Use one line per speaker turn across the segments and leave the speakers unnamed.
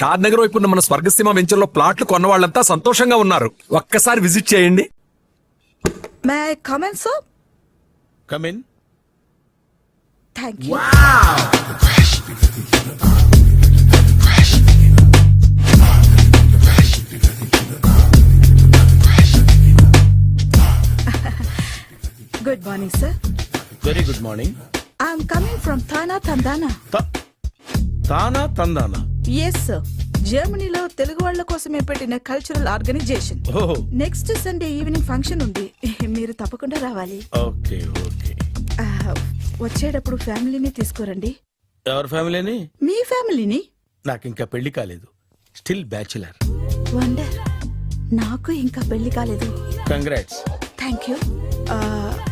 షాద్ నగర్ వైపు ఉన్న మన స్వర్గసీమ వెంచర్లో ప్లాట్లు కొన్న వాళ్ళంతా సంతోషంగా ఉన్నారు. ఒక్కసారి విజిట్ చేయండి.
May I come in sir?
Come in.
Thank you. Good morning sir.
Very good morning.
I'm coming from TANA తందానా.
తానా తందానా?
ఎస్ సార్, జర్మనీలో తెలుగు వాళ్ళ కోసమే పెట్టిన కల్చరల్ ఆర్గనైజేషన్.
ఓహో,
నెక్స్ట్ సండే ఈవినింగ్ ఫంక్షన్ ఉంది, మీరు తప్పకుండా రావాలి.
Okay okay.
వచ్చేటప్పుడు ఫ్యామిలీని తీసుకురండి.
ఎవరి ఫ్యామిలీని?
మీ ఫ్యామిలీని.
నాకు ఇంకా పెళ్లి కాలేదు, స్టిల్ బ్యాచులర్.
వండర్, నాకు ఇంకా పెళ్లి కాలేదు.
కంగ్రాట్స్.
Thank you.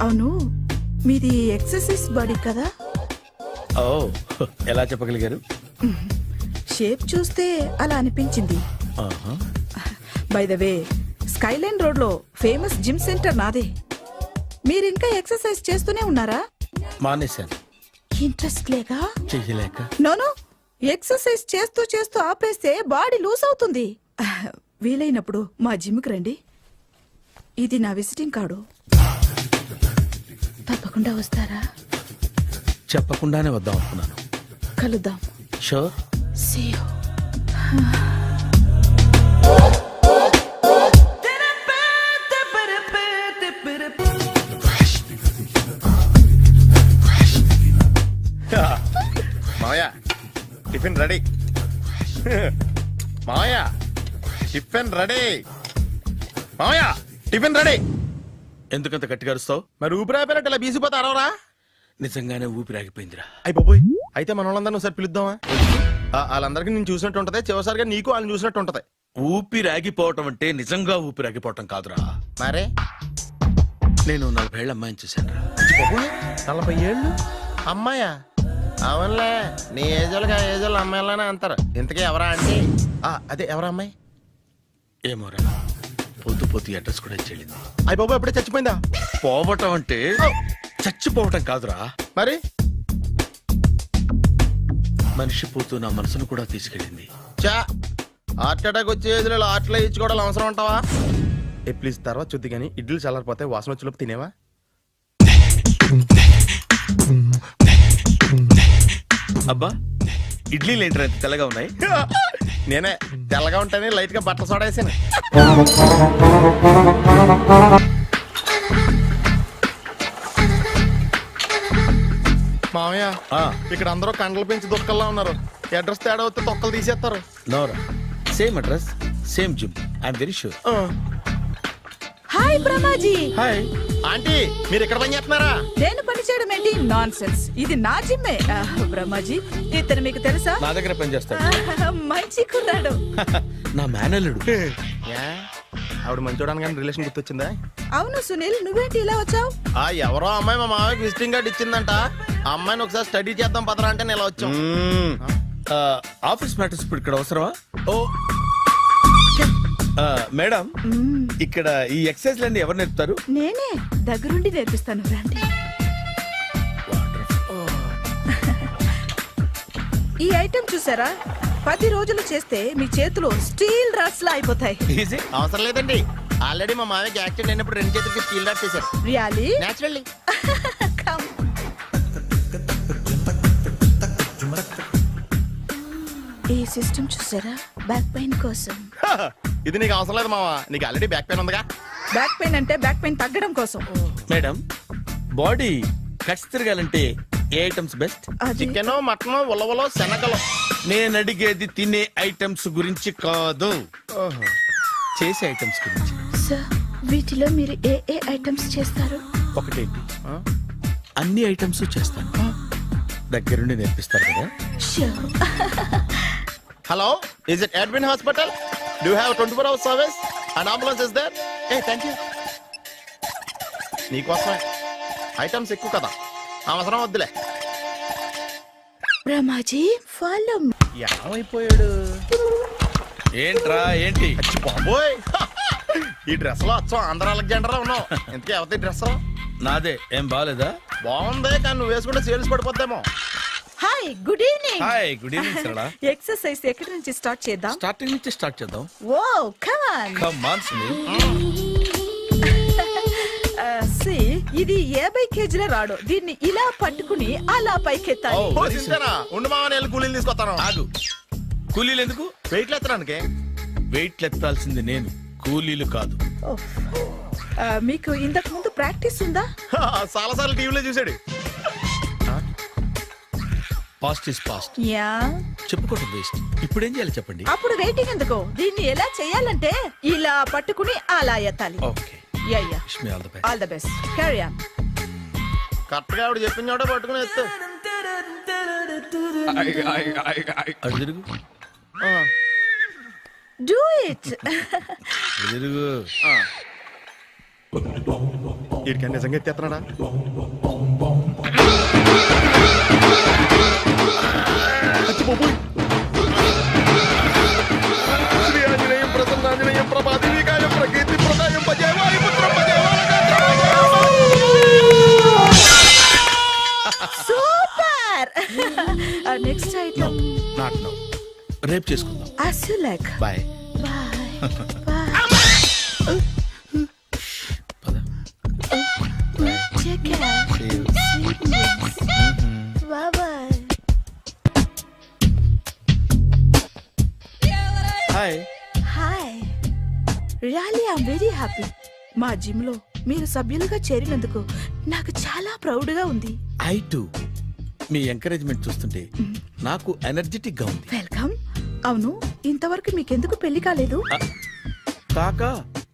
అవును, మీది ఎక్సర్సైజ్ బాడీ కదా?
ఓ, ఎలా చెప్పగలిగారు?
షేప్ చూస్తే అలా అనిపించింది. By the way, Skyline road లో ఫేమస్ జిమ్ సెంటర్ నాదే. మీరు ఇంకా ఎక్సర్సైజ్ చేస్తూనే ఉన్నారా?
మానేశాను,
ఇంట్రెస్ట్ లేక?
చెయ్యలేక.
నోను, ఎక్సర్సైజ్ చేస్తూ చేస్తూ ఆపేస్తే బాడీ లూజ్ అవుతుంది. వీలైనప్పుడు మా జిమ్కి రండి. ఇది నా విజిటింగ్ కార్డు. తప్పకుండా వస్తారా?
చెప్పకుండానే వద్దాం అనుకున్నాను.
కలుద్దాం.
షూర్.
See you.
మావయ్య, టిఫిన్ రెడీ. మావయ్య, టిఫిన్ రెడీ. మావయ్య, టిఫిన్ రెడీ.
ఎందుకంత గట్టిగా అరుస్తావు?
మరి ఊపిరి అయిపోయినట్టు ఇలా బీసిపోతారవరా?
నిజంగానే ఊపిరాగిపోయిందిరా.
అయిపోయి అయితే మన వాళ్ళందరినీ ఒకసారి పిలుద్దామా? వాళ్ళందరికీ నేను చూసినట్టు ఉంటది, చివరిసారిగా నీకు వాళ్ళని చూసినట్టు ఉంటది.
ఊపిరాగిపోవటం అంటే నిజంగా ఊపిరాగిపోవటం కాదురా.
మరే
నేను 40 ఏళ్ల అమ్మాయిని చూశాను.
40 ఏళ్ళు అమ్మాయా? అవునులే, నీ ఏజోళ్ళకి ఆ ఏజోళ్ళు అమ్మాయిలానే అంటారు. ఇంతకీ ఎవరా అంటే? అదే ఎవరా అమ్మాయి?
ఏమోరా, పొద్దు పొద్దు అడ్రస్ కూడా చెల్లింది.
అయిపోయి ఎప్పుడే చచ్చిపోయిందా?
పోవటం అంటే చచ్చిపోవటం కాదురా.
మరి
మనిషి పోతూ నా మనసును కూడా తీసుకెళ్ళింది.
చా, హార్ట్ అటాక్ వచ్చే ఏజ్లో హార్ట్లో ఇచ్చుకోవడం అవసరం ఉంటావా? ప్లీజ్ తర్వాత చూద్ది కానీ ఇడ్లీ చల్లారిపోతే వాసన వచ్చేలోపు తినేవా?
అబ్బా, ఇడ్లీలు ఏంటి అంత తెల్లగా ఉన్నాయి?
నేనే తెల్లగా ఉంటానే లైట్ గా బట్టలు సోడా వేసాను. మామయ్య, ఇక్కడ అందరూ కండలు పెంచి దుక్కల్లా ఉన్నారు. అడ్రస్ తేడా వస్తే తొక్కలు తీసేస్తారు.
Nora, same address, same gym. I'm very sure.
Hi Brahmaji.
Hi
aunty, మీరు ఇక్కడ పని చేస్తున్నారా?
నేను పని చేయడం ఏంటి? నాన్ సెన్స్, ఇది నా జిమ్మే. బ్రహ్మాజీ, ఇతను మీకు తెలుసా?
నా దగ్గర పని చేస్తాడు.
మంచి కుర్రాడు.
నా మేనల్లుడు.
ఆవిడ మంచోడానికి కానీ రిలేషన్ గుర్తొచ్చిందా?
అవును సునీల్, నువ్వేంటి ఇలా వచ్చావు?
ఎవరో అమ్మాయి మా మామయ్యకి విజిటింగ్ కార్డ్ ఇచ్చిందంట. ఆ అమ్మాయిని ఒకసారి స్టడీ చేద్దాం పదరా అంటే నేను ఇలా వచ్చాం.
ఆఫీస్ మ్యాటర్స్ ఇప్పుడు ఇక్కడ అవసరమా? ఓ మేడం, ఇక్కడ ఈ ఎక్సర్సైజ్ లన్నీ ఎవరు నేర్పుతారు?
నేనే దగ్గరుండి నేర్పిస్తాను, రండి. ఈ ఐటెం చూసారా? 10 రోజులు చేస్తే మీ చేతులు స్టీల్ రాట్స్ లా అయిపోతాయి.
అవసరం లేదండి, ఆల్రెడీ మా మామయ్యకి యాక్సిడెంట్ అయినప్పుడు 2 చేతులకి స్టీల్ డాట్ చేశారు.
రియల్లీ?
నేచురల్లీ.
ఈ సిస్టమ్ చూసారా? బ్యాక్ పెయిన్ కోసం.
ఇది నీకు అవసరం లేదు మావా, నీకు ఆల్రెడీ బ్యాక్ పెయిన్ ఉందిగా.
బ్యాక్ పెయిన్ అంటే బ్యాక్ పెయిన్ తగ్గడం కోసం.
మేడం, బాడీ కట్స్ తిరగాలంటే ఏ ఐటమ్స్ బెస్ట్?
చికెన్, మటన్, ఉలవలో, శనగలు.
నేను అడిగేది తినే ఐటమ్స్ గురించి కాదు, చేసే ఐటమ్స్ గురించి.
సార్, వీటిలో మీరు ఏ ఏ ఐటమ్స్ చేస్తారు?
ఒకటేంటి, అన్ని ఐటమ్స్ చేస్తాను. దగ్గరుండి నేర్పిస్తారు కదా?
Hello, is it admin hospital? Do you have 24 hours service and ambulance is there? Thank you. నీకోసమే ఐటమ్స్ ఎక్కువ కదా, అవసరం వద్దులే.
బ్రహ్మాజీ, ఫాలో.
ఏమైపోయాడు?
ఏంట్రా ఏంటి?
బాబోయ్, ఈ డ్రెస్ లో వచ్చాం ఆంధ్ర అలెగ్జాండర్ ఉన్నావు. ఇంతకీ ఎవరి డ్రెస్?
నాదే. ఏం బాగాలేదా?
బాగుంది, కానీ నువ్వు వేసుకుంటే సేల్స్ పడిపోద్దేమో.
Hi hi good evening.
Hi good evening Sarala.
Exercise ఎక్కడి నుంచి స్టార్ట్ చేద్దాం?
స్టార్టింగ్ నుంచి స్టార్ట్ చేద్దాం.
Oh come on.
Come on Sunil.
ఇది 50 కేజీల రాడు. దీన్ని ఇలా పట్టుకుని అలా పైకెత్తాలి.
Oh.
ఓ, సింతేనా? ఉండు మామ, నేను వెళ్ళి కూలీలు తీసుకొస్తాను.
ఆగు. కూలీలు ఎందుకు?
వెయిట్లు ఎత్తడానికి.
వెయిట్ ఎత్తాల్సింది నేను, కూలీలు కాదు.
ఓహ్. మీకు ఇంతకు ముందు ప్రాక్టీస్ ఉందా?
చాలా సార్లు టీవీలో చూసాడు.
Past is past.
యా.
చెప్పుకోవడం వేస్ట్. ఇప్పుడు ఏం చేయాలి చెప్పండి.
అప్పుడు వెయిటింగ్ ఎందుకు? దీన్ని ఎలా చేయాలంటే ఇలా పట్టుకుని అలా ఎత్తాలి.
Okay.
Yeah yeah.
Wish me all the best.
All the best. Carry on.
Correct గా ఆవిడ చెప్పిన చోట పట్టుకుని ఎత్తు.
అటు తిరుగు.
Do it.
అటు తిరుగు.
వీడికి నిజంగా ఎత్తేస్తున్నాడా? శ్రీ ఆంజనేయం ప్రసన్నాంజనేయం ప్రభాదేవికాయం ప్రకీర్తి ప్రదాయం భజే వాయుపుత్రం భజే
super. Next item.
Not now. రేపు చేసుకుందాం.
As you like.
Bye.
Bye. Bye.
పద.
Take care.
See you.
Sweet dreams. Bye bye.
Hi.
Hi. Really, I'm very happy. మా జిమ్ లో మీరు సభ్యులుగా చేరినందుకు నాకు చాలా ప్రౌడ్ గా ఉంది.
I to. మీ ఎంకరేజ్మెంట్ చూస్తుంటే నాకు ఎనర్జెటిక్ గా ఉంది.
వెల్కమ్. అవును, ఇంతవరకు మీకెందుకు పెళ్లి కాలేదు?
కాకా.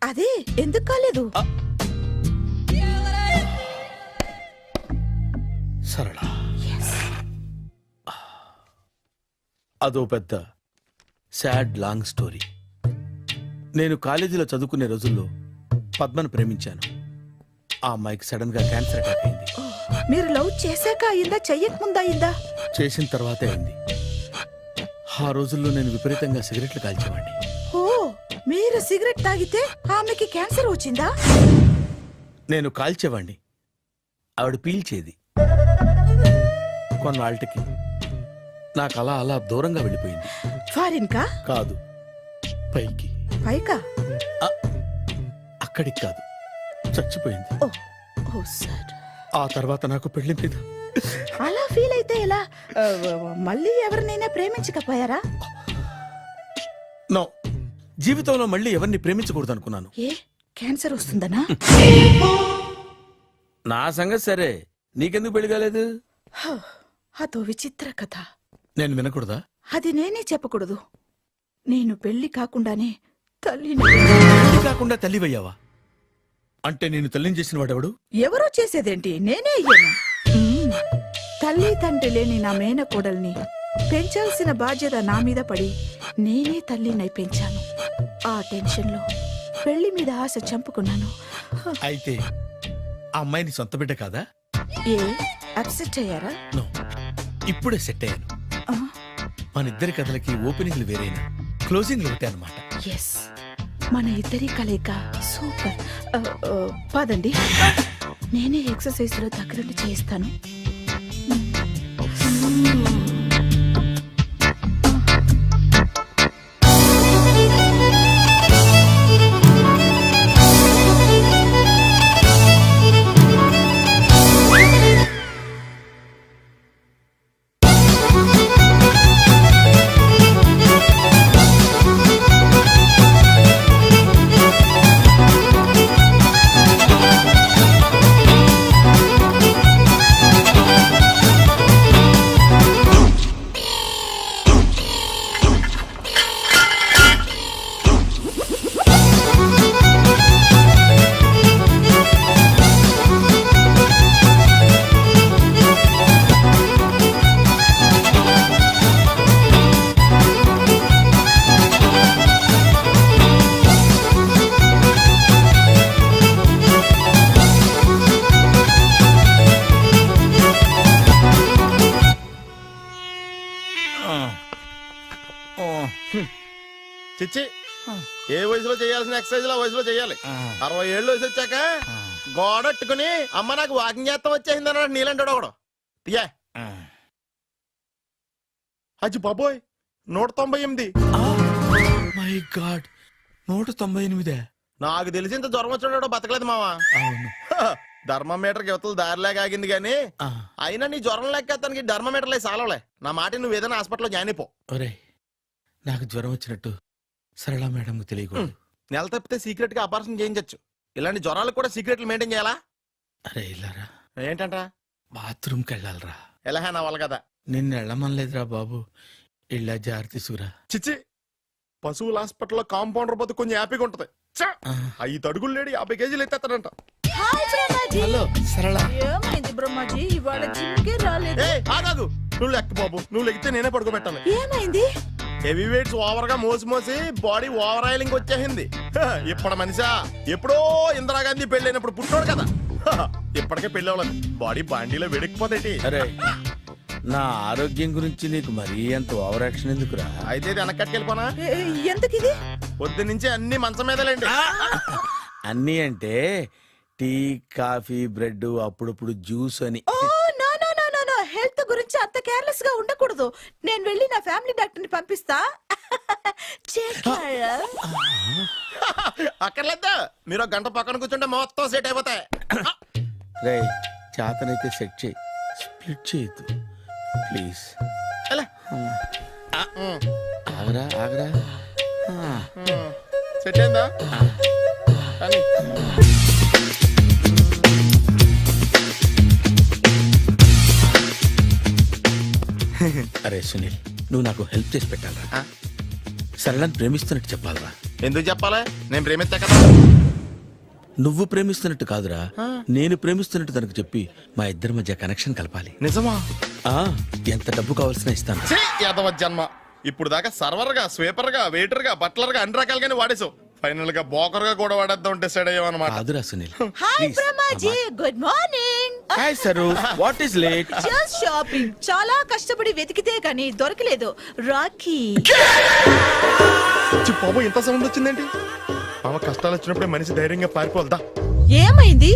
అదే ఎందుకు కాలేదు?
సరళ,
Yes.
అదో పెద్ద సాడ్ లాంగ్ స్టోరీ. నేను కాలేజీలో చదువుకునే రోజుల్లో పద్మను ప్రేమించాను. ఆ అమ్మాయికి సడన్ గా క్యాన్సర్ అటాక్ అయింది.
మీరు లవ్ చేశాక అయిందా, చెయ్యక ముందా అయిందా?
చేసిన తర్వాతే అయింది. ఆ రోజుల్లో నేను విపరీతంగా సిగరెట్లు కాల్చేవాడిని.
ఓ, మీరు సిగరెట్ తాగితే ఆమెకి క్యాన్సర్ వచ్చిందా?
నేను కాల్చేవాణ్ణి, ఆవిడ పీల్చేది. కొన్నాళ్ళకి నాకు అలా అలా దూరంగా వెళ్ళిపోయింది.
ఫారిన్ కా?
కాదు, పైకి.
పైకా?
అక్కడికి కాదు, చచ్చిపోయింది.
ఓ, ఓ సార్.
ఆ తర్వాత నాకు పెళ్లి మీద
అలా ఫీల్ అయితే ఎలా? మళ్ళీ ఎవరినైనా ప్రేమించకపోయారా?
నో, జీవితంలో మళ్ళీ ఎవరిని ప్రేమించకూడదు అనుకున్నాను.
ఏ, క్యాన్సర్ వస్తుందనా?
నా సంగతి సరే, నీకెందుకు పెళ్లి కాలేదు?
అదో విచిత్ర కథ.
నేను వినకూడదా?
అది నేనే చెప్పకూడదు. నేను పెళ్లి కాకుండానే తల్లిని.
పెళ్లి కాకుండా తల్లివయ్యావా? అంటే నేను తల్లిని చేసిన వాడెవడు?
ఎవరో చేసేదేంటి, నేనే అయ్యాను. తల్లి తండ్రి లేని నా మేనకోడల్ని పెంచాల్సిన బాధ్యత నా మీద పడి నేనే తల్లినై పెంచాను. ఆ టెన్షన్లో పెళ్లి మీద ఆశ చంపుకున్నాను.
అయితే ఆ అమ్మాయిని సొంత బిడ్డ కాదా?
ఏ, అప్సెట్ అయ్యారా?
నో, ఇప్పుడే సెట్ అయ్యాను. మన ఇద్దరి కథలకి ఓపెనింగ్లు వేరైనా క్లోజింగ్లు ఒకటే అన్నమాట.
ఎస్, మన ఇద్దరి కలయిక సూపర్. పదండి, నేనే ఎక్సర్సైజ్ లో దగ్గరుండి చేయిస్తాను.
చిచ్చి, ఏ వయసులో చేయాల్సిన ఎక్సర్సైజ్ ఆ వయసులో చేయాలి. 60 ఏళ్ళు వయసు వచ్చాక గోడట్టుకుని అమ్మ నాకు వాకింగ్ చేస్తాం వచ్చేసింది అన్నాడు నీలంటాడు ఒకడు. తీయా అచ్చి బాబోయ్ 198.
My God 198.
నాకు తెలిసి ఇంత జ్వరం వచ్చాడో బతకలేదు మావా.
అవును.
ధర్మమీటర్ యువతలు దారిలాగా ఆగింది గానీ
ఆ,
అయినా నీ జ్వరం లెక్క అతనికి ధర్మమీటర్లే సాలవలే. నా మాట నువ్వు ఏదైనా హాస్పిటల్లో జాయిన్ అయిపో.
ఒరేయ్ నాకు జ్వరం వచ్చినట్టు సరళ మేడంకి తెలియకూడదు.
నెల తప్పితే సీక్రెట్ గా ఆపరేషన్ చేయించచ్చు. ఇలాంటి జ్వరాలకు కూడా సీక్రెట్లు మెయింటైన్ చేయాలా?
అరే ఇల్లారా
ఏంటంట?
బాత్రూమ్కి వెళ్ళాలరా.
ఎలాహే నా వాళ్ళ కదా.
నిన్ను వెళ్ళమనలేదురా బాబు. ఇళ్ళ జారి తీసుకురా.
చిచ్చి, పశువుల హాస్పిటల్లో కాంపౌండర్ బతు కొంచెం హ్యాపీగా ఉంటది. చ్చ! 5 అడుగులు లేడి 50 కేజీలు ఎత్తేస్తాడంట.
హాయ్ బ్రహ్మాజీ.
హలో సరళ.
ఏమైంది బ్రహ్మాజీ ఇవాళ జిమ్కే రాలేదు?
ఏ ఆగాదు, నువ్వు లెక్క బాబు. నువ్వు లెక్కితే నేనే పడుకోబెట్టాలి.
ఏమైంది?
హెవీ వెయిట్స్ ఓవర్ గా మోసి బాడీ ఓవర్ ఆయిలింగ్ వచ్చేసింది. ఇప్పుడు మనిషా ఎప్పుడో ఇందిరాగాంధీ పెళ్ళైనప్పుడు పుట్టినోడు కదా. ఇప్పటికే పెళ్ళి అవ్వలేదు. బాడీ బాండీలో వెడికిపోతేటి.
అరే నా ఆరోగ్యం గురించి నీకు మరీ అంత ఓవర్ యాక్షన్ ఎందుకురా?
అయితే ఇది వెనకట్టుకెళ్ళిపోనా?
ఎందుకిది?
పొద్దు నుంచి అన్ని మంచం మీదలేండి.
అన్నీ అంటే టీ కాఫీ బ్రెడ్ అప్పుడప్పుడు జ్యూస్ అని.
Oh no no no no no, health గురించి అంత కేర్లెస్ గా ఉండకూడదు. నేను వెళ్ళి నా ఫ్యామిలీ డాక్టర్ ని పంపిస్తా. చేస్తారా?
అక్కర్లేద్దా, మీరు ఒక గంట పక్కన కూర్చుంటే మొత్తం సెట్ అయిపోతాయి.
రే చేతనైతే సెట్ చేయి, స్ప్లిట్ చేయొద్దు ప్లీజ్.
ఎలా?
ఆగరా ఆగరా.
సెట్ అయిందా? కానీ
అరే సునీల్ నువ్వు నాకు హెల్ప్ చేసి పెట్టాలరా. సరళని ప్రేమిస్తున్నట్టు చెప్పాలరా.
ఎందుకు చెప్పాలి? నేను ప్రేమిస్తా కదా.
నువ్వు ప్రేమిస్తున్నట్టు కాదురా, నేను ప్రేమిస్తున్నట్టు తనకు చెప్పి మా ఇద్దరి మధ్య కనెక్షన్ కలపాలి.
నిజమా?
ఆ ఎంత డబ్బు కావాల్సిన ఇస్తాను.
యాదవ జన్మ. ఇప్పుడు దాకా సర్వర్ గా, స్వీపర్ గా, వెయిటర్ గా, బట్లర్ గా అన్ని రకాలుగానే వాడేసావు. ఫైనల్ గా బోకర్ గా కూడా వాడేద్దాం డిసైడ్ అయ్యామన్నమాట.
కాదురా Sunil.
Hi Brahmaji, good morning.
Hi sir, what is late?
Just shopping. చాలా కష్టపడి వెతికితే కానీ దొరకలేదు. రాఖీ.
బాబు ఇంత సౌండ్ వచ్చిందేంటి? మామ కష్టాలు వచ్చినప్పుడే మనిషి ధైర్యంగా పారిపోవద్దా.
ఏమైంది?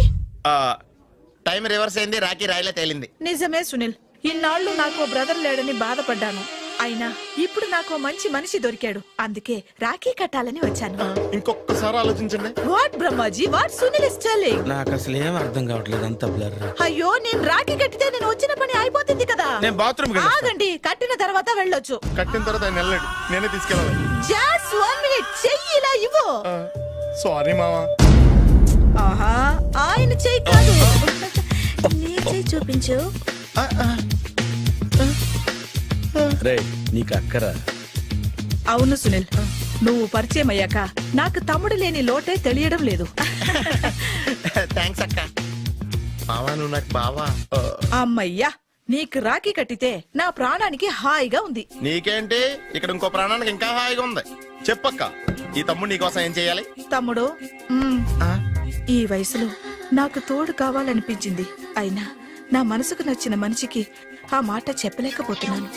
టైం రివర్స్ అయింది. రాఖీ రాయిలా తేలింది.
నిజమే సునీల్, ఇన్నాళ్ళు నాకు బ్రదర్ లేడని బాధపడ్డాను. అయినా ఇప్పుడు నాకు మంచి మనిషి దొరికాడు. అందుకే రాఖీ కట్టాలని వచ్చాను.
ఇంకొకసారి ఆలోచించండి.
What Brahmaji, what Sunil is telling?
నాకు అసలు ఏం అర్థం కావట్లేదు, అంత బ్లర్.
అయ్యో, నేను రాఖీ కట్టితే నేను వచ్చిన పని అయిపోతుంది కదా.
నేను బాత్రూమ్
ఆగండి, కట్టిన తర్వాత వెళ్ళొచ్చు.
కట్టిన తర్వాత ఆయన వెళ్ళండి, నేనే తీసుకెళ్ళాలి.
జస్ట్ 1 minute, చెయ్యి ఇలా ఇవ్వు.
సారీ మామా.
ఆహా, ఆయన చెయ్యి కాదు, నీ చెయ్యి చూపించు.
రే నీకు అక్కరా.
అవును సునీల్, నువ్వు పరిచయం అయ్యాక నాకు తమ్ముడు లేని లోటే తెలియడం లేదు.
థ్యాంక్స్ అక్క. మామా నువ్వు నాకు బావా.
అమ్మయ్యా, నీకు రాఖీ కట్టితే నా ప్రాణానికి హాయిగా ఉంది.
నీకేంటి, ఇక్కడ ఇంకో ప్రాణానికి ఇంకా హాయిగా ఉంది. చెప్పక్క, ఈ తమ్ముడు నీకోసం ఏం చేయాలి?
తమ్ముడు, ఈ వయసులో నాకు తోడు కావాలనిపించింది. అయినా నా మనసుకు నచ్చిన మనిషికి ఆ మాట చెప్పలేకపోతున్నాను.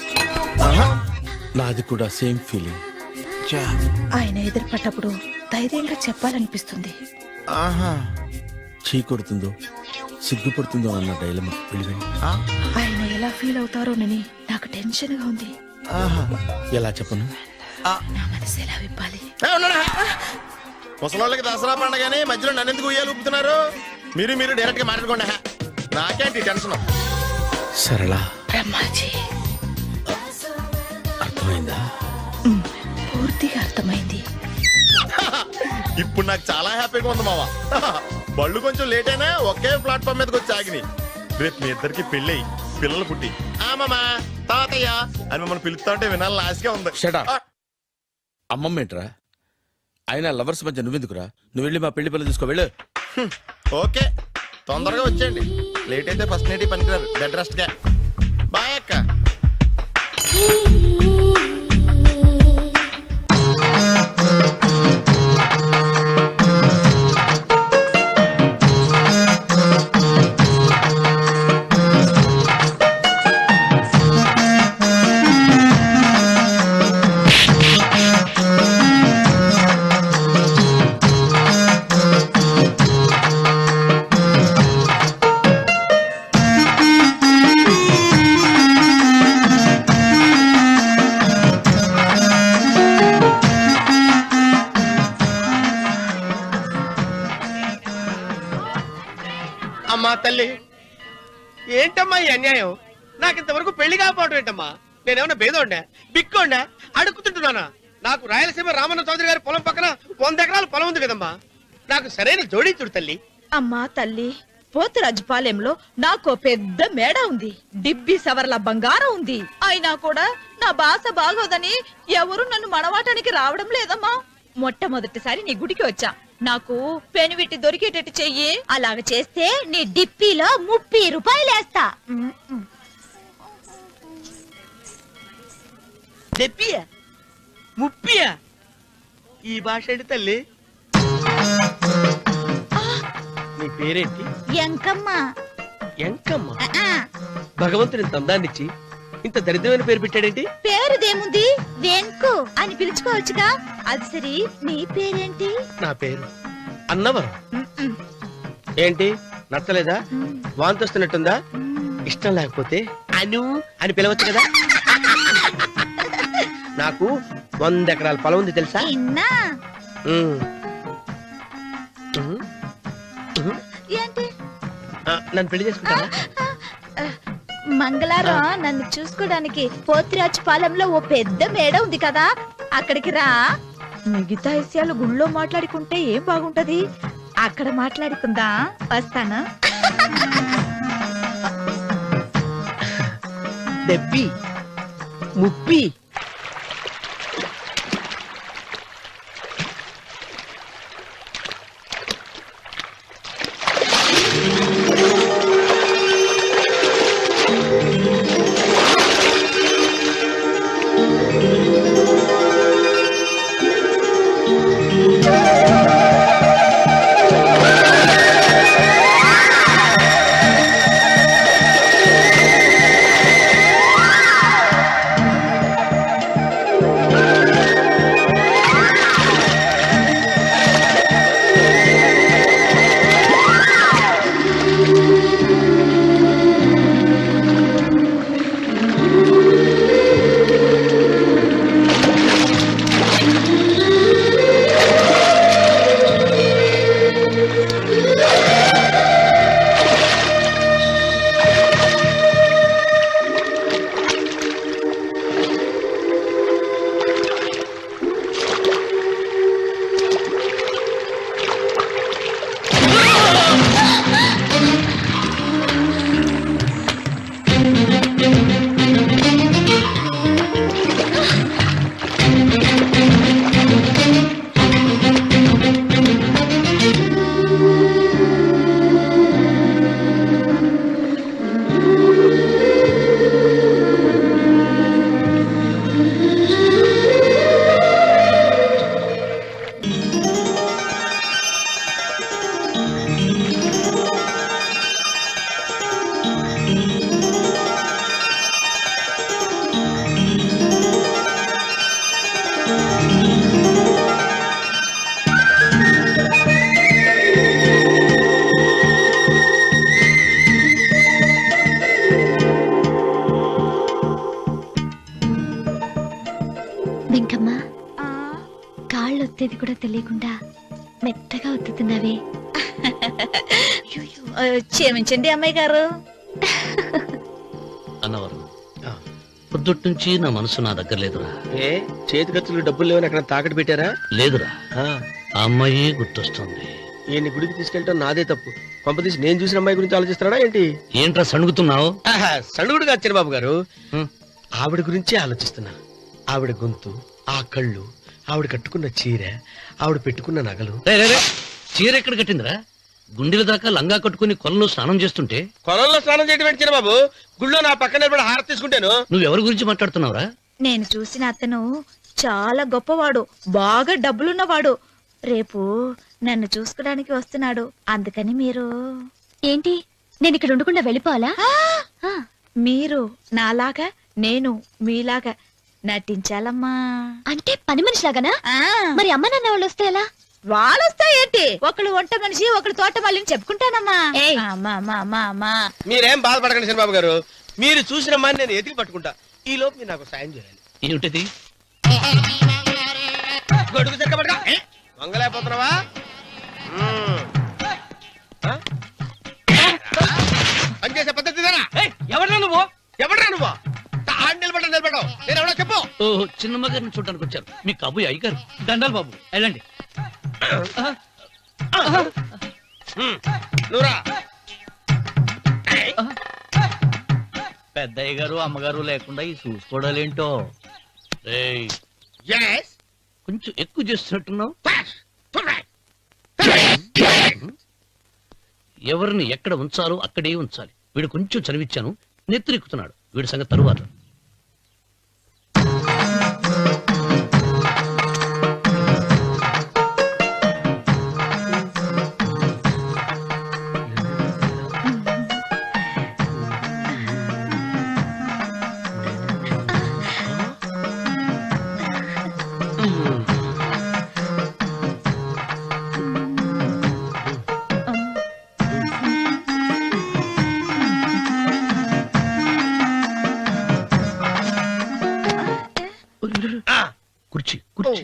నాది కూడా సేమ్ ఫీలింగ్.
ఆయన ఎదురుపడ్డప్పుడు ధైర్యంగా చెప్పాలనిపిస్తుంది.
చీ కొడుతుందో సిగ్గుపడుతుందో అన్న డైలమా.
ఆయన ఎలా ఫీల్ అవుతారోనని నాకు టెన్షన్ గా ఉంది.
ఎలా చెప్పను?
నా మనసు ఎలా విప్పాలి?
ముసలోళ్ళకి దసరా పండగని మధ్యలో నన్ను ఎందుకు ఉయ్యాలు ఊపుతున్నారు? మీరు డైరెక్ట్ గా మాట్లాడుకోండి. నాకేంటి టెన్షన్?
సరళ,
బ్రహ్మాజీ,
అర్థమైందా?
పూర్తిగా అర్థమైంది.
ఇప్పుడు నాకు చాలా హ్యాపీగా ఉంది మావా. బళ్ళు కొంచెం లేట్ అయినా ఒకే ప్లాట్ఫామ్ మీదకి వచ్చి ఆగినాయి. రేపు మీ ఇద్దరికి పెళ్ళి పిల్లలు పుట్టి మామా తాతయ్య అని మమ్మల్ని పిలుస్తా ఉంటే వినాలని ఆశగా ఉంది.
Shut up. అమ్మమ్మ ఏంట్రా? అయినా లవర్స్ మధ్య నువ్వెందుకురా? నువ్వు వెళ్ళి మా పెళ్లి పిల్లలు తీసుకో వెళ్ళు.
ఓకే, తొందరగా వచ్చేయండి. లేట్ అయితే ఫస్ట్ నైట్ పనికిరారు. బెడ్ రెస్ట్ గా. బాయ్ అక్క.
తల్లి, ఏంటమ్మా ఈ అన్యాయం? నాకు ఇంతవరకు పెళ్లి కాకపోవడం ఏంటమ్మా? నేనేమన్నా బేదోండా, బిక్కోండా, అడుక్కుతుంటున్నానా? నాకు రాయలసీమ రామన్న చౌదరి గారి పొలం పక్కన 100 ఎకరాల పొలం ఉంది కదమ్మా. నాకు సరైన జోడించుడు తల్లి.
అమ్మా తల్లి, పోతురాజుపాలెంలో నాకు పెద్ద మేడ ఉంది, డిబ్బి సవర్ల బంగారం ఉంది. అయినా కూడా నా భాష బాగోదని ఎవరు నన్ను మనవాటానికి రావడం లేదమ్మా. మొట్టమొదటిసారి నీ గుడికి వచ్చా, నాకు పెనువిట్టి దొరికేటట్టు చెయ్యి.
అలాగ చేస్తే నీ డిప్పీలో 30 రూపాయలు వేస్తా.
దెప్పియా, ముప్పియా? ఈ భాష ఏంటి తల్లి? నీ పేరేంటి?
ఎంకమ్మ.
ఎంకమ్మ?
ఆ,
భగవంతుని ఇంత అందాన్నిచ్చి ఇంత దరిద్రమైన పేరు పెట్టాడేంటి?
పేరుదేముంది, వెంకు అని పిలుచుకోవచ్చుగా. అది సరి, నీ పేరేంటి?
నా పేరు అన్నవరం. ఏంటి నచ్చలేదా? వాంతి వస్తున్నట్టుందా? ఇష్టం లేకపోతే అను అని పిలవచ్చు కదా. నాకు 100 ఎకరాల పొలం ఉంది తెలుసా?
ఇన్నా
ఉమ్. ఉమ్. ఉమ్.
ఏంటి?
నన్ను పెళ్లి చేసుకుంటావా?
మంగళవారం నన్ను చూసుకోవడానికి పోతిరాజుపాలెంలో ఓ పెద్ద మేడ ఉంది కదా, అక్కడికి రా.
మిగతా విషయాలు గుళ్ళో మాట్లాడుకుంటే ఏం బాగుంటది, అక్కడ మాట్లాడుకుందా. వస్తానా?
దెబ్బి ముప్పి.
వెంకమ్మ, కాళ్ళు ఒత్తేది కూడా తెలియకుండా మెత్తగా ఒత్తుతున్నావే.
క్షమించండి అమ్మాయి గారు.
అన్నవరం, పొద్దుటి నుంచి నా మనసు నా దగ్గర లేదురా.
ఏ చేతి ఖర్చులు డబ్బులు లేవని అక్కడ తాకట్టు పెట్టారా?
లేదురా,
ఆ,
ఆ అమ్మాయి గుర్తొస్తుంది.
ఈయన్ని గుడికి తీసుకెళ్ళటం నాదే తప్పు. పంపదీసి నేను చూసిన అమ్మాయి గురించి ఆలోచిస్తున్నాడా ఏంటి?
ఏంట్రా సణుగుతున్నావు?
సణుగుడు కాదు చిరబాబు గారు,
హ్మ్.
ఆవిడ గురించే ఆలోచిస్తున్నా. ఆవిడ గొంతు, ఆ కళ్ళు, ఆవిడ కట్టుకున్న చీర, ఆవిడ పెట్టుకున్న నగలు.
చీర ఎక్కడ కట్టిందిరా? గుండెల దాకా లంగా కట్టుకుని కొలంలో స్నానం చేస్తుంటే
కొలంలో స్నానం చేయడం ఏంటి చిరబాబు? గుళ్ళో నా పక్కన నిలబడి హారతి తీసుకుంటాను.
నువ్వెవరి గురించి మాట్లాడుతున్నావురా?
నేను చూసిన అతను చాలా గొప్పవాడు, బాగా డబ్బులున్నవాడు. రేపు నన్ను చూసుకోడానికి వస్తున్నాడు. అందుకని మీరు
ఏంటి, నేను ఇక్కడ ఉండకుండా వెళ్ళిపోవాలా?
మీరు నాలాగా, నేను మీలాగా నటించాలమ్మా.
అంటే పని మనిషిలాగానా? మరి అమ్మ నాన్న వాళ్ళు వస్తే ఎలా?
వాళ్ళొస్తా ఏంటి, ఒకళ్ళు వంట మనిషి ఒకళ్ళు తోట మళ్ళీ చెప్పుకుంటానమ్మా. అమ్మా
మీరేం బాధపడకండి చిరబాబు గారు, మీరు చూసిన అమ్మాయిని నేను ఎతికి పట్టుకుంటా. ఈ లోపు మీరు నాకు సాయం చేయాలి.
ఏమిటది?
గొడుగు చెక్కబడగా వంగలేకపోతున్నావా?
చిన్నమ్మ గారిని చూడడానికి వచ్చారు మీ కబుయ్య అయ్యగారు. దండాలు బాబు, వెళ్ళండి.
నువ్వురా.
పెద్దయ్య గారు అమ్మగారు లేకుండా ఈ చూసుకోవడాలేంటో. రేయ్,
Yes.
కొంచెం ఎక్కువ చేస్తున్నట్టున్నావు. ఎవరిని ఎక్కడ ఉంచాలో అక్కడే ఉంచాలి. వీడు కొంచెం చదివిచ్చాను, నెత్తిరెక్కుతున్నాడు. వీడి సంగతి తరువాత. కుర్చీ కుర్చీ.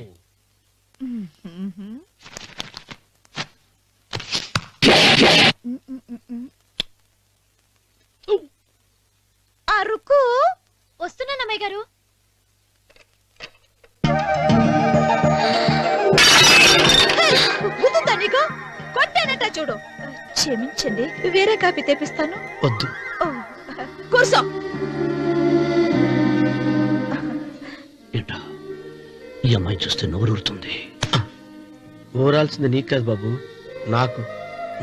అరుకు వస్తున్నాను అమ్మాయి గారు. గుద్దుతా నీకు? కొట్టానట చూడు. క్షమించండి, వేరే కాపీ తెప్పిస్తాను.
వద్దు.
ఓ, కూర్చో.
ఏంటా ఈ అమ్మాయి చూస్తే నోరూరుతుంది.
ఊరాల్సింది నీకు కాదు బాబు, నాకు.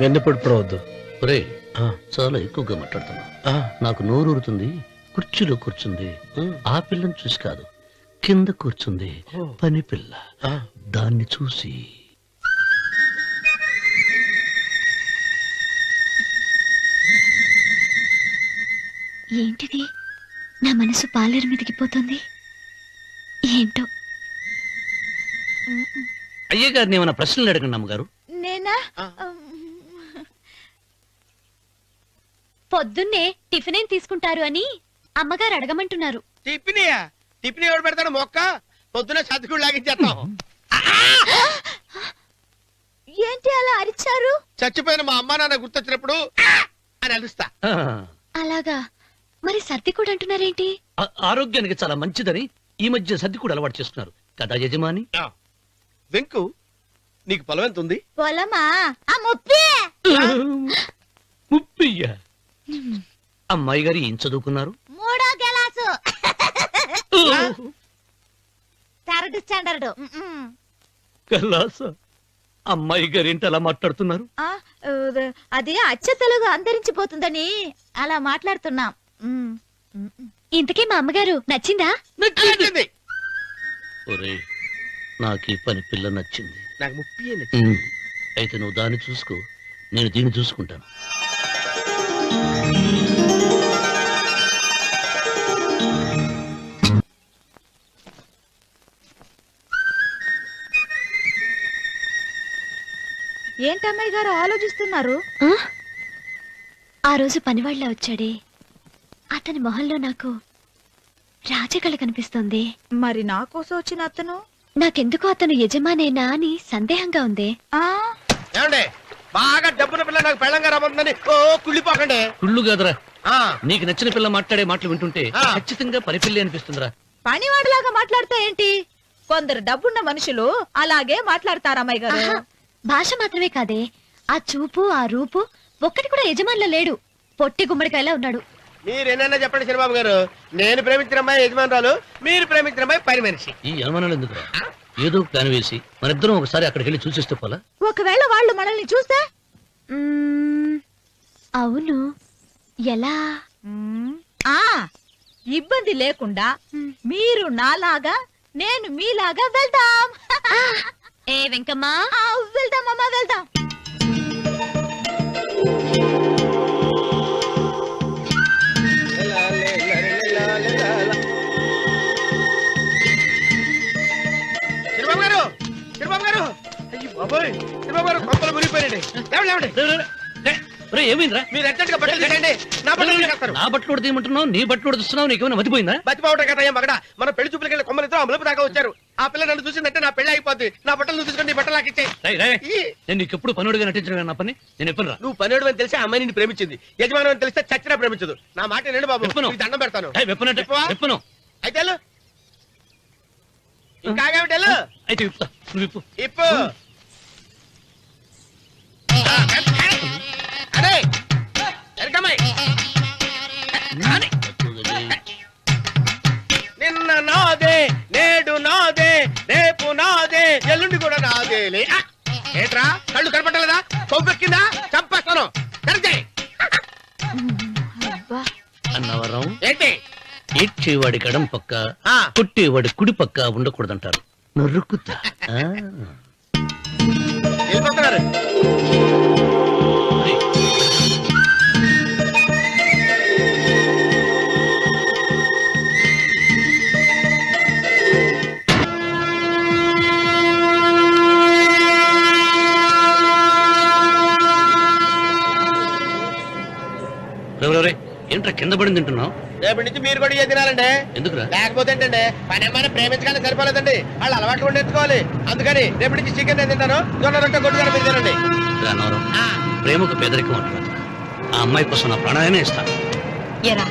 వెన్నపడి పడవద్దు.
ఒరే, చాలా ఎక్కువగా మాట్లాడుతున్నా. నాకు నోరూరుతుంది. కుర్చీలో కూర్చుంది. ఆ పిల్లని చూసి కాదు, కింద కూర్చుంది పని పిల్ల. దాన్ని చూసి
ఏంటిది? నా మనసు పాలేరు మీదకి పోతుంది. ఏంటో.
అయ్య గారిని ఏమైనా ప్రశ్నలు అడగండి అమ్మగారు.
నేనా? పొద్దున్నే టిఫిన్ ఏం తీసుకుంటారు అని అమ్మగారు అడగమంటున్నారు.
టిఫినియా? టిఫిన్ ఎవడు పెడతాడు మొక్క? పొద్దున సతికుడు లాగించేస్తాం.
ఏంటి అలా అరిచారు?
చచ్చిపోయిన మా అమ్మా నాన్న గుర్తొచ్చినప్పుడు అని అలుస్తా.
అలాగా? మరి సర్ది కూడా అంటున్నారేంటి?
ఆరోగ్యానికి చాలా మంచిదని ఈ మధ్య సర్ది కూడా అలవాటు చేస్తున్నారు కదా యజమాని.
వెంకు, నీకు పొలం ఎంత ఉంది?
పొలమా? ఆ ముప్పి.
ముప్పయ్య. అమ్మాయి గారు ఏం చదువుకున్నారు?
3వ గెలాసు. 3rd standard.
కలాస. అమ్మాయి గారు ఏంటి అలా మాట్లాడుతున్నారు?
అది అచ్చ తెలుగు అంతరించిపోతుందని అలా మాట్లాడుతున్నాం. ఇంతకీ మా అమ్మగారు నచ్చిందా?
నచ్చింది.
ఒరే, నాకు ఈ పని పిల్ల నచ్చింది.
నాకు 30 నచ్చింది.
అయితే నువ్వు దాన్ని చూసుకో, నేను దీన్ని చూసుకుంటాను.
ఏంటమ్మాయి గారు ఆలోచిస్తున్నారు?
ఆ రోజు పనివాళ్ళ వచ్చాడే, అతని మొహంలో నాకు రాజకళ కనిపిస్తోంది.
మరి నా కోసం వచ్చిన అతను?
నాకెందుకో అతను యజమానేనా అని సందేహంగా ఉంది.
ఏమండి, బాగా డబ్బున పిల్ల నాకు పెళ్ళంగా రమ్మందని కుళ్ళిపోకండి.
కుళ్ళు కాదురా,
ఆ,
నీకు నచ్చిన పిల్ల మాట్లాడే మాటలు వింటుంటే ఖచ్చితంగా పని పిల్లి అనిపిస్తుందిరా.
పనివాడిలాగా మాట్లాడతా ఏంటి? కొందరు డబ్బున్న మనుషులు అలాగే మాట్లాడతారమ్మాయి గారు.
ఆహా, భాష మాత్రమే కాదే, ఆ చూపు ఆ రూపు ఒక్కటి కూడా యజమానిలో లేడు. పొట్టి గుమ్మడికాయలా ఉన్నాడు.
మీరేనన్నా చెప్పండి చిరబాబు గారు, నేను ప్రేమించిన అమ్మాయి యజమానురాలు, మీరు ప్రేమించిన అమ్మాయి పని మనిషి.
ఈ అనుమానాలు ఎందుకురా? ఏదో ప్లాన్ వేసి మనిద్దరం ఒకసారి అక్కడికి వెళ్ళి చూసేస్తే పోలా?
ఒకవేళ వాళ్ళు మనల్ని చూస్తే?
అవును, ఎలా?
ఆ ఇబ్బంది లేకుండా మీరు నాలాగా నేను మీలాగా వెళ్దాం.
ఏ వెంకమ్మా,
వెళ్దాం అమ్మా, వెళ్దాం.
చిరబాబు గారు, చిరబాబు గారు, అయ్యో బాబోయ్, చిరబాబు గారు కొంపలు మునిగిపోయారండి. లేవండి, లేవండి.
ఏమైందిరా?
మీరు అర్జెంట్ గా బట్టలు తీయండి. నా బట్టలు తీస్తారు.
నా బట్టలు ఉడతీయమంటున్నావు, నీ బట్టలు ఉడుతున్నావు, నీకేమైనా మతిపోయిందా?
బతిపావటం కదా ఏం మగడ, మన పెళ్లి చూపులకి వెళ్ళి కొమ్మలితో అమలుపు దాకా వచ్చారు. ఆ పిల్ల నన్ను చూసిందంటే నా పెళ్లి అయిపోద్ది. నా బట్టలు నువ్వు తీసుకొని నీ బట్టలు నాకు ఇచ్చేయి.
నేను నీకు ఎప్పుడు పనుడిగా నటించడం నా పని. నేను ఎప్పుడు రా?
నువ్వు పనివాడు అని తెలిసి ఆ అమ్మాయి నిన్ను ప్రేమించింది, యజమాని అని తెలిస్తే చచ్చినా ప్రేమించదు. నా మాట నేను బాబు,
విప్పను.
నీకు దండం పెడతాను.
విప్పనంటే
విప్పవా?
విప్పను.
అయితే వెళ్ళు. ఇంకా ఆగేమిటెళ్ళు
అయితే ఇప్పుతా నువ్వు ఇప్పు
ఇప్పు అదే ఎరకమ్మాయి నిన్న నాదే నేడు నాదే రేపు నాదే ఎల్లుండి కూడా నాదేలే ఏట్రా కళ్ళు కనపట్టలేదా కొవ్వెక్కిందా చంపేస్తాను కరెక్టే
అన్నవరం
ఏంటి
ఏడ్చేవాడి కడం పక్క
ఆ.
కొట్టేవాడి కుడి పక్క ఉండకూడదంటారు నరుక్కుతా
వెళ్ళిపోతున్నారు
ఏంట్రా కింద పడింది తింటున్నావు
రేపటి నుంచి మీరు కూడా ఇదే తినాలండి
ఎందుకురా
లేకపోతే ఏంటండి పని ఏమైనా ప్రేమించగానే సరిపోలేదండి వాళ్ళు అలవాటు కూడా నేర్చుకోవాలి అందుకని రేపటి నుంచి చికెన్ నేను తింటాను జొన్న రొట్టె కొట్టుకొని మీరు తినండి
అన్నవరం ప్రేమకు పేదరికం అంటారు ఆ అమ్మాయి కోసం నా ప్రాణాయనే ఇస్తాను
ఎరా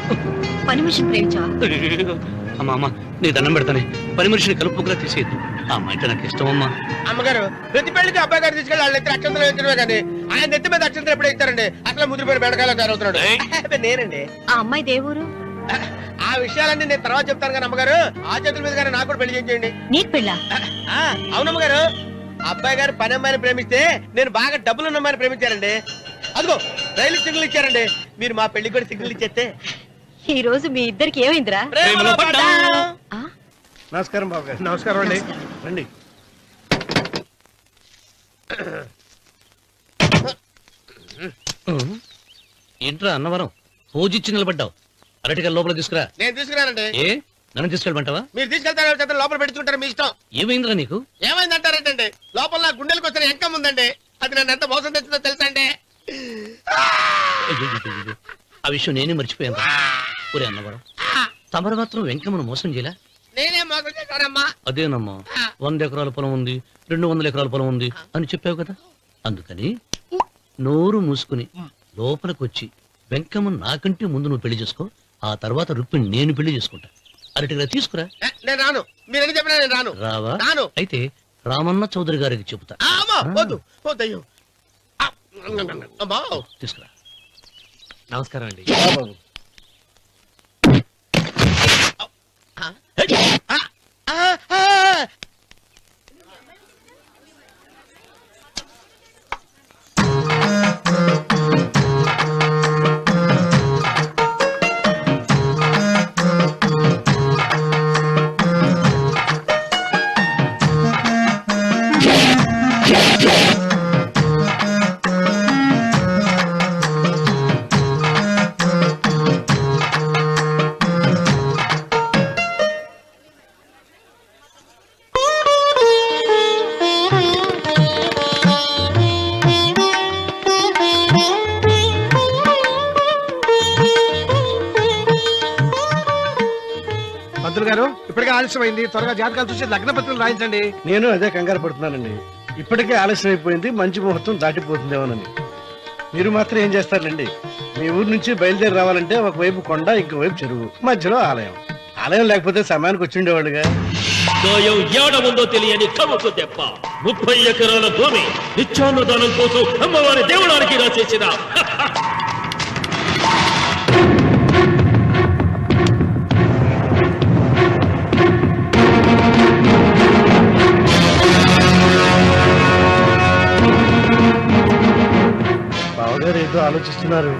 పని మనిషిని ప్రేమించావా
అమ్మా అమ్మ నీ దండం పెడతానే పని మనిషిని కలుపుకులా తీసేయద్దు ఆ అమ్మాయి నాకు ఇష్టం అమ్మా
అమ్మగారు ప్రతి పెళ్లికి అబ్బాయి గారు తీసుకెళ్ళి వాళ్ళ ఇద్దరు అక్షంతలు వేయించడమే కానీ ఆయన నెత్తి మీద అక్షంతలు ఎప్పుడు ఇస్తారండి అసలు ముద్రపోయిన బెడకాయలో తయారవుతున్నాడు అబ్బే, నేనండి
ఆ అమ్మాయి దేవురు
ఆ విషయాలన్నీ నేను తర్వాత చెప్తాను కానీ అమ్మగారు ఆ చేతుల మీద కానీ నాకు కూడా పెళ్లి చేయండి
నీకు పెళ్ళా
అవునమ్మగారు అబ్బాయి గారు పని అమ్మాయిని ప్రేమిస్తే నేను బాగా డబ్బులు ఉన్న అమ్మాయిని ప్రేమించారండి అదిగో రైలు సిగ్నల్ ఇచ్చారండి మీరు మా పెళ్లి కూడా సిగ్నల్ ఇచ్చేస్తే
ఈ రోజు మీ ఇద్దరికి ఏమైందిరా
ప్రేమలో పడ్డాం.
ఆ?
నమస్కారం బాబు గారు నమస్కారం అండి రండి
ఏంట్రా అన్నవరం పూజిచ్చి నిలబడ్డావు అరటిగా లోపల తీసుకురా
నేను తీసుకున్నానండి
ఏ నన్ను తీసుకెళ్ళమంటావా
మీరు తీసుకెళ్తారు చేత లోపల పెట్టుకుంటారు మీ ఇష్టం
ఏమైందిరా నీకు
ఏమైందంటారేంటండి లోపల నా గుండెలకు వచ్చిన ఎంకం ఉందండి అది నన్ను ఎంత మోసం తెచ్చిందో తెలుసా అండి
అయ్యయ్యయ్యయ్యో. ఆ విషయం నేనే మర్చిపోయాను ఒరే అన్నవరం తమరు మాత్రం వెంకమ్మను మోసం చేయలే
నేనే మోసం చేశానమ్మా
అదేనమ్మా 100 ఎకరాల పొలం ఉంది 200 ఎకరాల పొలం ఉంది అని చెప్పావు కదా అందుకని నోరు మూసుకుని లోపలికి వచ్చి వెంకమ్మ నాకంటే ముందు నువ్వు పెళ్లి చేసుకో ఆ తర్వాత రుక్మిణి నేను పెళ్లి చేసుకుంటా అరటిగా తీసుకురా
నేను రాను మీరని చెప్పినా నేను రాను
రావా
రాను
అయితే రామన్న చౌదరి గారికి చెబుతా
అమ్మా వద్దు వద్దయ్యో అమ్మా
తీసుకురా
నమస్కారం అండి
పంతులు గారు ఇప్పటికే ఆలస్యమైంది త్వరగా జాతకాలు చూసి లగ్న పత్రికలు రాయించండి.
నేను అదే కంగారు పడుతున్నానండి ఇప్పటికే ఆలస్యం అయిపోయింది మంచి ముహూర్తం దాటిపోతుందేమోనని మీరు మాత్రం ఏం చేస్తారండి మీ ఊరు నుంచి బయలుదేరి రావాలంటే ఒకవైపు కొండ ఇంకోవైపు చెరువు మధ్యలో ఆలయం ఆలయం లేకపోతే సమయానికి వచ్చి ఉండేవాళ్ళుగా
గాయం ఏడముందో తెలియని కవకు దెబ్బ 30 ఎకరాల భూమి నిత్యాన్నదానం కోసం అమ్మవారి దేవుడానికి రాసేసిన
బావగారు ఏదో ఆలోచిస్తున్నారు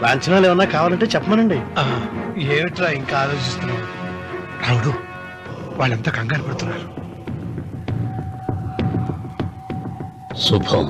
లాంఛనాలు ఏమన్నా కావాలంటే చెప్పమనండి
ఏమిట్రా ఇంకా ఆలోచిస్తున్నావు రావుడు వాళ్ళంతా కంగారు పడుతున్నారు.
శుభం